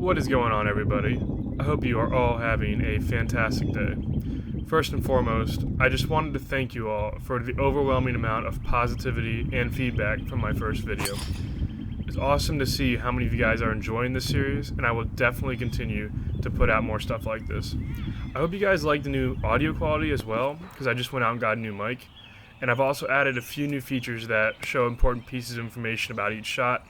What is going on, everybody? I hope you are all having a fantastic day. First and foremost, I just wanted to thank you all for the overwhelming amount of positivity and feedback from my first video. It's awesome to see how many of you guys are enjoying this series, and I will definitely continue to put out more stuff like this. I hope you guys like the new audio quality as well, because I just went out and got a new mic. And I've also added a few new features that show important pieces of information about each shot.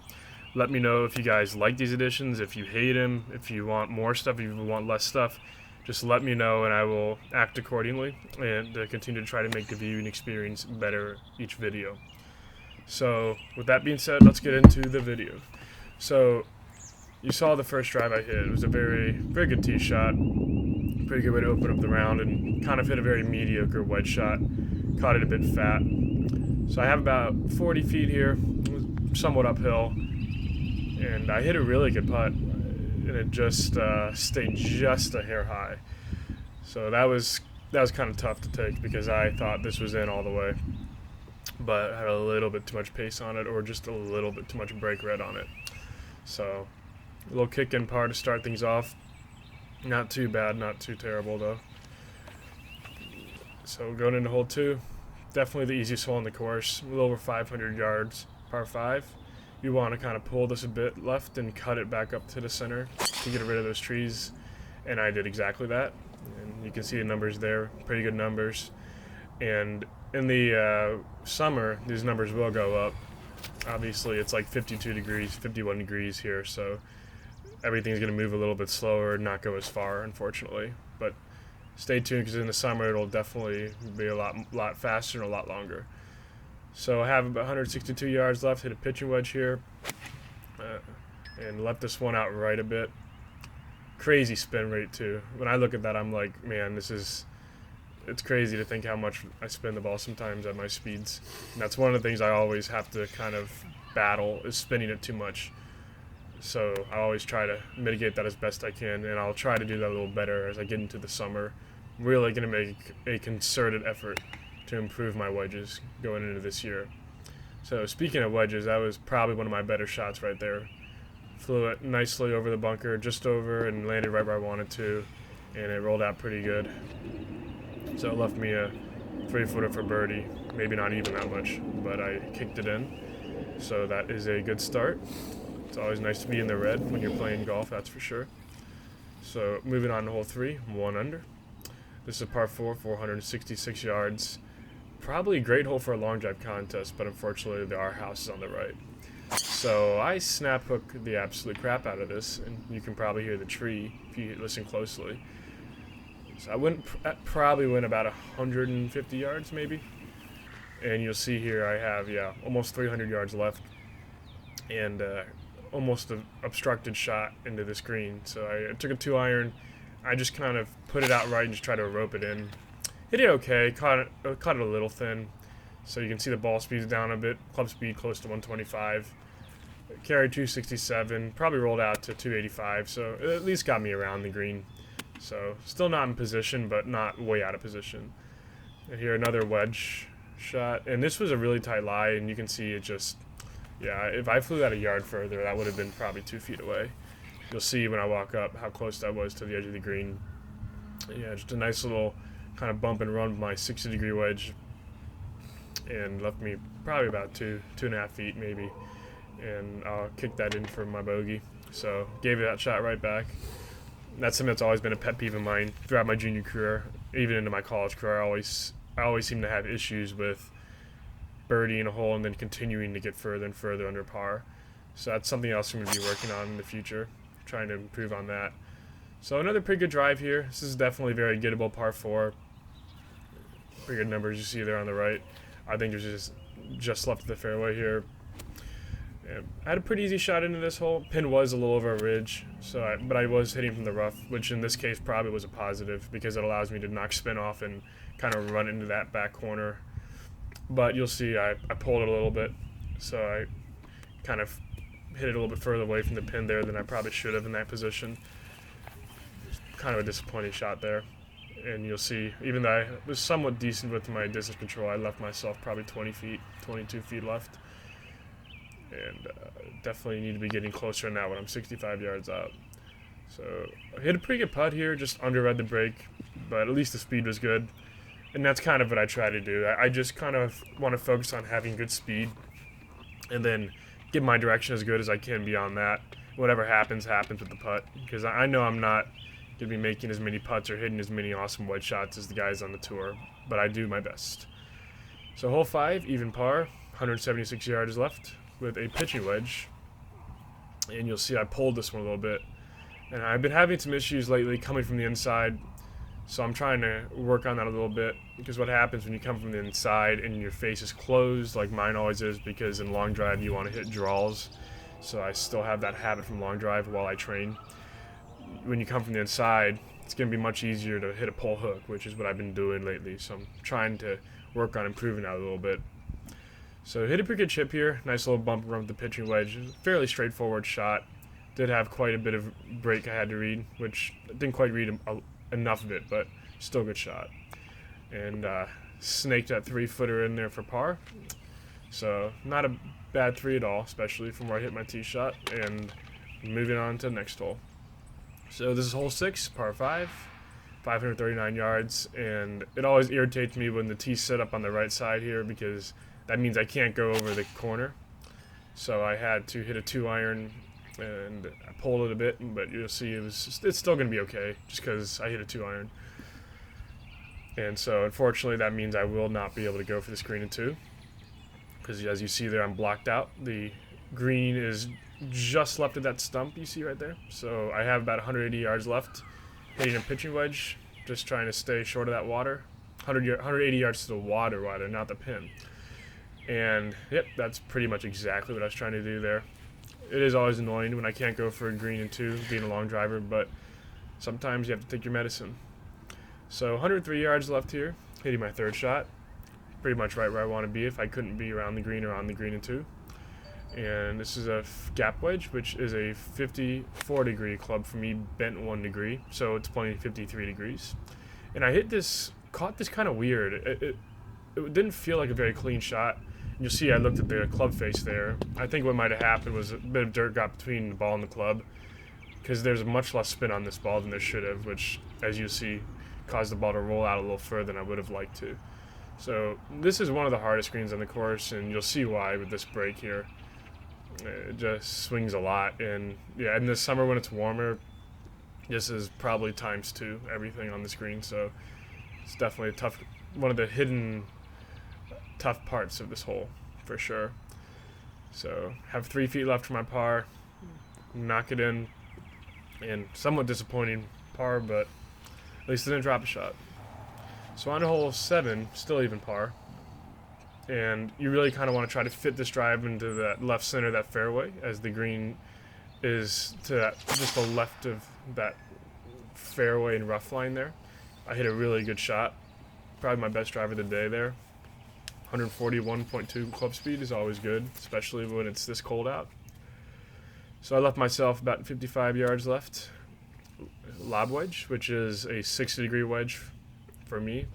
Let me know if you guys like these additions, if you hate them, if you want more stuff, if you want less stuff. Just let me know and I will act accordingly and continue to try to make the viewing experience better each video. So with that being said, let's get into the video. So you saw the first drive I hit. It was a very good tee shot. Pretty good way to open up the round and kind of hit a very mediocre wedge shot. Caught it a bit fat. So I have about 40 feet here, somewhat uphill. And I hit a really good putt, and it just stayed just a hair high. So that was kind of tough to take because I thought this was in all the way, but I had a little bit too much pace on it, or just a little bit too much brake red on it. So a little kick-in par to start things off. Not too bad, not too terrible though. So going into hole 2, definitely the easiest hole on the course, a little over 500 yards, par 5. You want to kind of pull this a bit left and cut it back up to the center to get rid of those trees, and I did exactly that. And you can see the numbers there, pretty good numbers. And in the summer, these numbers will go up. Obviously, it's like 52 degrees, 51 degrees here, so everything's going to move a little bit slower, not go as far, unfortunately. But stay tuned, because in the summer, it'll definitely be a lot faster and a lot longer. So I have about 162 yards left, hit a pitching wedge here, and left this one out right a bit. Crazy spin rate too. When I look at that, I'm like, man, it's crazy to think how much I spin the ball sometimes at my speeds. And that's one of the things I always have to kind of battle, is spinning it too much. So I always try to mitigate that as best I can, and I'll try to do that a little better as I get into the summer. I'm really going to make a concerted effort to improve my wedges going into this year. So speaking of wedges, that was probably one of my better shots right there. Flew it nicely over the bunker, just over, and landed right where I wanted to, and it rolled out pretty good. So it left me a 3-footer for birdie. Maybe not even that much, but I kicked it in. So that is a good start. It's always nice to be in the red when you're playing golf, that's for sure. So moving on to hole 3, 1 under. This is a par 4, 466 yards. Probably a great hole for a long drive contest, but unfortunately our house is on the right. So I snap hook the absolute crap out of this, and you can probably hear the tree if you listen closely. So I probably went about 150 yards maybe. And you'll see here I have, almost 300 yards left. And almost an obstructed shot into this green. So I took a 2-iron. I just kind of put it out right and just tried to rope it in. Hit it okay, caught it a little thin, so you can see the ball speed's down a bit, club speed close to 125, carried 267, probably rolled out to 285, so it at least got me around the green. So still not in position, but not way out of position. And here another wedge shot, and this was a really tight lie, and you can see it just, if I flew that a yard further, that would have been probably 2 feet away. You'll see when I walk up how close that was to the edge of the green. Yeah, just a nice little kind of bump and run with my 60-degree wedge, and left me probably about 2.5 feet maybe, and I'll kick that in for my bogey. So gave it that shot right back. That's something that's always been a pet peeve of mine throughout my junior career, even into my college career. I always seem to have issues with birdieing a hole and then continuing to get further and further under par. So that's something else I'm going to be working on in the future, trying to improve on that. So another pretty good drive here. This is definitely very gettable par 4. Pretty good numbers you see there on the right. I think there's just left of the fairway here. I had a pretty easy shot into this hole. Pin was a little over a ridge, but I was hitting from the rough, which in this case probably was a positive because it allows me to knock spin off and kind of run into that back corner. But you'll see I pulled it a little bit, so I kind of hit it a little bit further away from the pin there than I probably should have in that position. Kind of a disappointing shot there. And you'll see, even though I was somewhat decent with my distance control, I left myself probably 22 feet left. And definitely need to be getting closer now when I'm 65 yards out. So I hit a pretty good putt here, just underread the break, but at least the speed was good. And that's kind of what I try to do. I just kind of want to focus on having good speed and then get my direction as good as I can beyond that. Whatever happens, happens with the putt. Because I know I'm not going to be making as many putts or hitting as many awesome wedge shots as the guys on the tour, but I do my best. So hole 5, even par, 176 yards left with a pitching wedge. And you'll see I pulled this one a little bit. And I've been having some issues lately coming from the inside, so I'm trying to work on that a little bit, because what happens when you come from the inside and your face is closed, like mine always is, because in long drive you want to hit draws, so I still have that habit from long drive while I train. When you come from the inside, it's going to be much easier to hit a pull hook, which is what I've been doing lately, so I'm trying to work on improving that a little bit. So hit a pretty good chip here, nice little bump around the pitching wedge, fairly straightforward shot. Did have quite a bit of break I had to read, which I didn't quite read enough of it, but still a good shot. And snaked that 3-footer in there for par. So not a bad 3 at all, especially from where I hit my tee shot. And moving on to the next hole. So this is hole 6, par 5, 539 yards. And it always irritates me when the tee's set up on the right side here, because that means I can't go over the corner. So I had to hit a 2-iron. And I pulled it a bit, but you'll see it's still going to be okay, just because I hit a 2-iron. And so, unfortunately, that means I will not be able to go for this green in 2, because as you see there, I'm blocked out. The green is just left of that stump you see right there. So I have about 180 yards left, hitting a pitching wedge, just trying to stay short of that water. 180 yards to the water, rather, not the pin. And, yep, that's pretty much exactly what I was trying to do there. It is always annoying when I can't go for a green in 2, being a long driver, but sometimes you have to take your medicine. So 103 yards left here, hitting my 3rd shot. Pretty much right where I want to be if I couldn't be around the green or on the green in 2. And this is a gap wedge, which is a 54-degree club for me, bent 1 degree, so it's pointing 53 degrees. And I caught this kind of weird. It didn't feel like a very clean shot. You'll see I looked at the club face there. I think what might have happened was a bit of dirt got between the ball and the club, because there's much less spin on this ball than there should have, which, as you see, caused the ball to roll out a little further than I would have liked to. So this is one of the hardest greens on the course, and you'll see why with this break here. It just swings a lot, and yeah, in the summer when it's warmer, this is probably ×2 everything on this green, so it's definitely a tough, one of the hidden tough parts of this hole, for sure. So, have 3 feet left for my par, knock it in, and somewhat disappointing par, but at least I didn't drop a shot. So on to hole 7, still even par, and you really kind of want to try to fit this drive into that left center of that fairway, as the green is to that, just the left of that fairway and rough line there. I hit a really good shot, probably my best drive of the day there. 141.2 club speed is always good, especially when it's this cold out. So I left myself about 55 yards left. Lob wedge, which is a 60-degree wedge for me.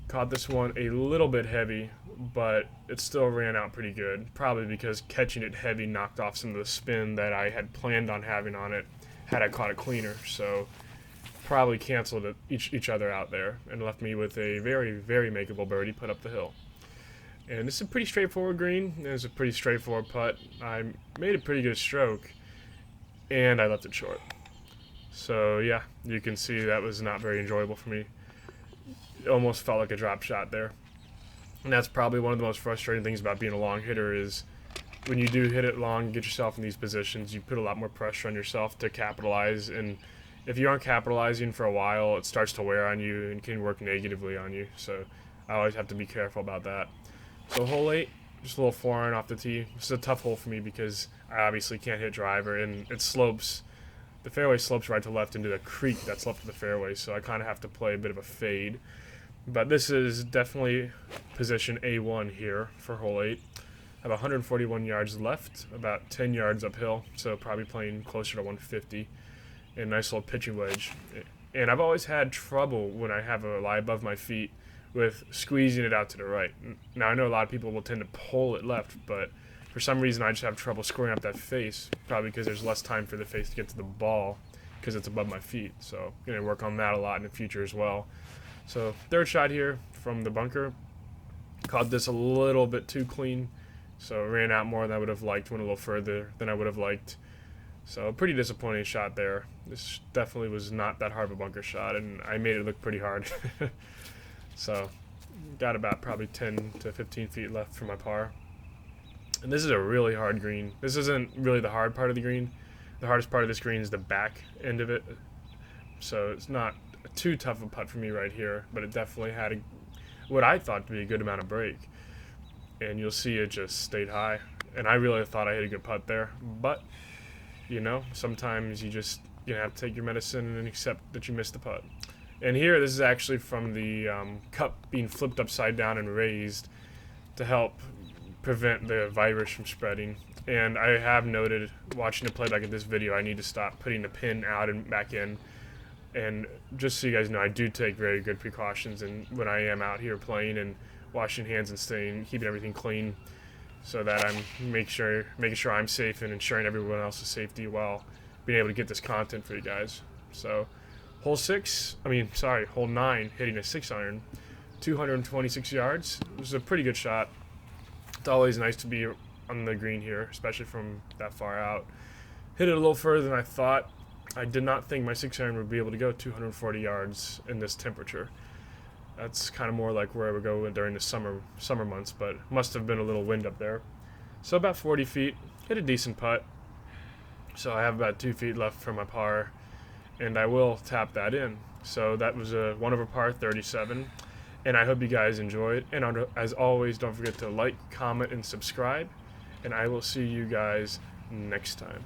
Caught this one a little bit heavy, but it still ran out pretty good, probably because catching it heavy knocked off some of the spin that I had planned on having on it had I caught it cleaner. So probably canceled each other out there and left me with a very, very makeable birdie put up the hill. And this is a pretty straightforward green. It was a pretty straightforward putt. I made a pretty good stroke, and I left it short. So yeah, you can see that was not very enjoyable for me. It almost felt like a drop shot there. And that's probably one of the most frustrating things about being a long hitter is when you do hit it long, get yourself in these positions, you put a lot more pressure on yourself to capitalize. And if you aren't capitalizing for a while, it starts to wear on you and can work negatively on you. So I always have to be careful about that. So hole 8, just a little 4-iron off the tee. This is a tough hole for me because I obviously can't hit driver, and it slopes. The fairway slopes right to left into the creek that's left of the fairway, so I kind of have to play a bit of a fade. But this is definitely position A1 here for hole 8. I have 141 yards left, about 10 yards uphill, so probably playing closer to 150. And nice little pitching wedge. And I've always had trouble when I have a lie above my feet with squeezing it out to the right. Now, I know a lot of people will tend to pull it left, but for some reason I just have trouble scoring up that face, probably because there's less time for the face to get to the ball because it's above my feet. So gonna work on that a lot in the future as well. So third shot here from the bunker. Caught this a little bit too clean, so ran out more than I would have liked, went a little further than I would have liked. So pretty disappointing shot there. This definitely was not that hard of a bunker shot, and I made it look pretty hard. So got about probably 10 to 15 feet left for my par. And this is a really hard green. This isn't really the hard part of the green. The hardest part of this green is the back end of it. So it's not too tough a putt for me right here, but it definitely had what I thought to be a good amount of break. And you'll see it just stayed high. And I really thought I hit a good putt there. But, you know, sometimes you just have to take your medicine and accept that you missed the putt. And here, this is actually from the cup being flipped upside down and raised to help prevent the virus from spreading. And I have noted, watching the playback of this video, I need to stop putting the pin out and back in. And just so you guys know, I do take very good precautions and when I am out here playing and washing hands and keeping everything clean, so that I'm making sure I'm safe and ensuring everyone else's safety while being able to get this content for you guys. So hole 9, hitting a 6-iron, 226 yards. It was a pretty good shot. It's always nice to be on the green here, especially from that far out. Hit it a little further than I thought. I did not think my 6-iron would be able to go 240 yards in this temperature. That's kind of more like where I would go during the summer months, but must have been a little wind up there. So about 40 feet, hit a decent putt. So I have about 2 feet left for my par, and I will tap that in. So that was a 1 over par 37, and I hope you guys enjoyed. And as always, don't forget to like, comment, and subscribe, and I will see you guys next time.